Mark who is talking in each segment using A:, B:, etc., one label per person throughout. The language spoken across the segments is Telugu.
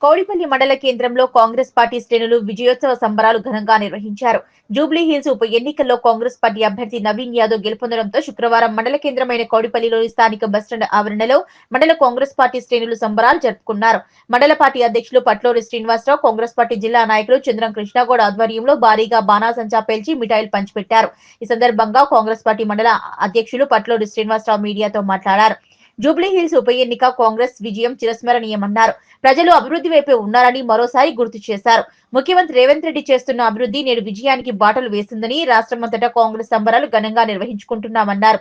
A: కౌడిపల్లి మండల కేంద్రంలో కాంగ్రెస్ పార్టీ శ్రేణులు విజయోత్సవ సంబరాలు ఘనంగా నిర్వహించారు. జూబ్లీ హిల్స్ ఉప ఎన్నికల్లో కాంగ్రెస్ పార్టీ అభ్యర్థి నవీన్ యాదవ్ గెలుపొందడంతో శుక్రవారం మండల కేంద్రమైన కౌడిపల్లిలోని స్థానిక బస్టాండ్ ఆవరణలో మండల కాంగ్రెస్ పార్టీ శ్రేణులు సంబరాలు జరుపుకున్నారు. మండల పార్టీ అధ్యక్షులు పట్లూరి శ్రీనివాసరావు, కాంగ్రెస్ పార్టీ జిల్లా నాయకులు చంద్రం కృష్ణగౌడ్ ఆధ్వర్యంలో భారీగా బాణాసంచా పేల్చి మిఠాయిలు పంచిపెట్టారు. ఈ సందర్భంగా కాంగ్రెస్ పార్టీ మండల అధ్యక్షులు పట్లూరి శ్రీనివాసరావు మీడియాతో మాట్లాడారు. జూబ్లీ హిల్స్ ఉప ఎన్నిక కాంగ్రెస్ విజయం చిరస్మరణీయమన్నారు. ప్రజలు అభివృద్ధి వైపే ఉన్నారని మరోసారి గుర్తు చేశారు. ముఖ్యమంత్రి రేవంత్ రెడ్డి చేస్తున్న అభివృద్ధి నేడు విజయానికి బాటలు వేసిందని, రాష్ట్రమంతటా కాంగ్రెస్ సంబరాలు ఘనంగా నిర్వహించుకుంటున్నామన్నారు.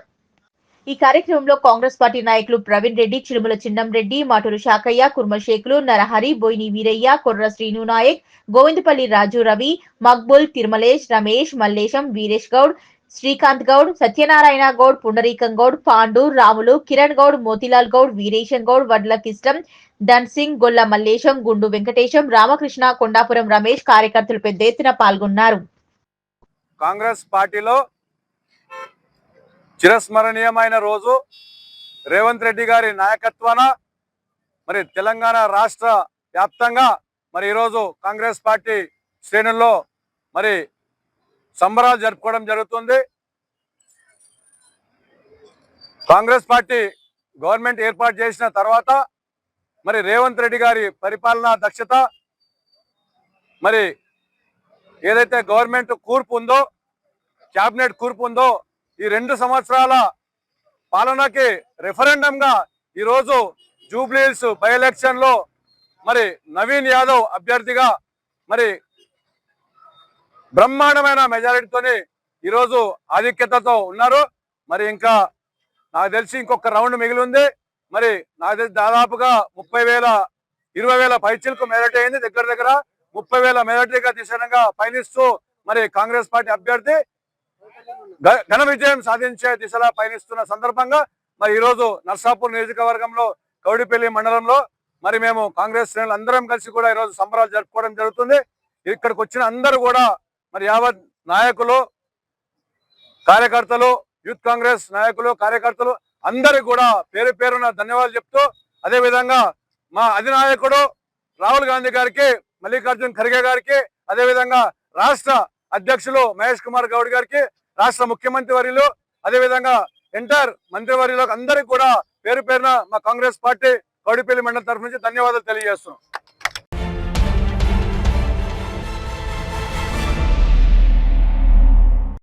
A: ఈ కార్యక్రమంలో కాంగ్రెస్ పార్టీ నాయకులు ప్రవీణ్ రెడ్డి, చిలుముల చిన్నంరెడ్డి, మాటూరు శాకయ్య, కుర్మశేఖులు, నరహరి, బోయిని వీరయ్య, కొర్ర శ్రీను నాయక్, గోవిందపల్లి రాజు రవి, మక్బుల్, తిరుమలేష్, రమేష్, మల్లేశం, వీరేష్ గౌడ్, శ్రీకాంత్ గౌడ్, సత్యనారాయణ గౌడ్, పుండరీకం గౌడ్, పాండు, రాములు, కిరణ్ గౌడ్, మోతిలాల్ గౌడ్, వీరేశం గౌడ్, వడ్ల కిష్టం, ధన్ సింగ్, గొల్ల మల్లేశం, గుండు వెంకటేశం, రామకృష్ణ, కొండాపురం రమేష్ కార్యకర్తలు పెద్ద ఎత్తున పాల్గొన్నారు.
B: కాంగ్రెస్ పార్టీలో చిరస్మరణీయమైన రోజు రేవంత్ రెడ్డి గారి నాయకత్వాన మరి తెలంగాణ రాష్ట్ర వ్యాప్తంగా మరి ఈరోజు కాంగ్రెస్ పార్టీ శ్రేణుల్లో మరి సంబరాలు జరుపుకోవడం జరుగుతుంది. కాంగ్రెస్ పార్టీ గవర్నమెంట్ ఏర్పాటు చేసిన తర్వాత మరి రేవంత్ రెడ్డి గారి పరిపాలనా దక్షత, మరి ఏదైతే గవర్నమెంట్ కూర్పు ఉందో, క్యాబినెట్ కూర్పు ఉందో, ఈ 2 సంవత్సరాల పాలనకి రెఫరెండంగా ఈరోజు జూబ్లీ హిల్స్ బై ఎలక్షన్ లో మరి నవీన్ యాదవ్ అభ్యర్థిగా మరి బ్రహ్మాండమైన మెజారిటీతోని ఈరోజు ఆధిక్యతతో ఉన్నారు. మరి ఇంకా నాకు తెలిసి ఇంకొక రౌండ్ మిగిలి ఉంది. మరి నాకు తెలిసి దాదాపుగా 20,000 పైచిలకు మెజారిటీ అయింది. దగ్గర 30,000 మెజారిటీగా దిశగా పయనిస్తూ మరి కాంగ్రెస్ పార్టీ అభ్యర్థి ఘన విజయం సాధించే దిశలా పయనిస్తున్న సందర్భంగా మరి ఈరోజు నర్సాపూర్ నియోజకవర్గంలో కౌడిపల్లి మండలంలో మరి మేము కాంగ్రెస్ శ్రేణులు అందరం కలిసి కూడా ఈరోజు సంబరాలు జరుపుకోవడం జరుగుతుంది. ఇక్కడికి వచ్చిన అందరూ కూడా మరి యావత్ నాయకులు, కార్యకర్తలు, యూత్ కాంగ్రెస్ నాయకులు, కార్యకర్తలు అందరికి కూడా పేరు పేరున ధన్యవాదాలు చెప్తూ, అదే విధంగా మా అధినాయకుడు రాహుల్ గాంధీ గారికి, మల్లికార్జున్ ఖర్గే గారికి, అదే విధంగా రాష్ట్ర అధ్యక్షులు మహేష్ కుమార్ గౌడ్ గారికి, రాష్ట్ర ముఖ్యమంత్రి వర్యులు, అదే విధంగా ఎంటైర్ మంత్రివర్యులకు అందరికి కూడా పేరు పేరున మా కాంగ్రెస్ పార్టీ కౌడిపల్లి మండలం తరఫు నుంచి ధన్యవాదాలు తెలియజేస్తున్నాం.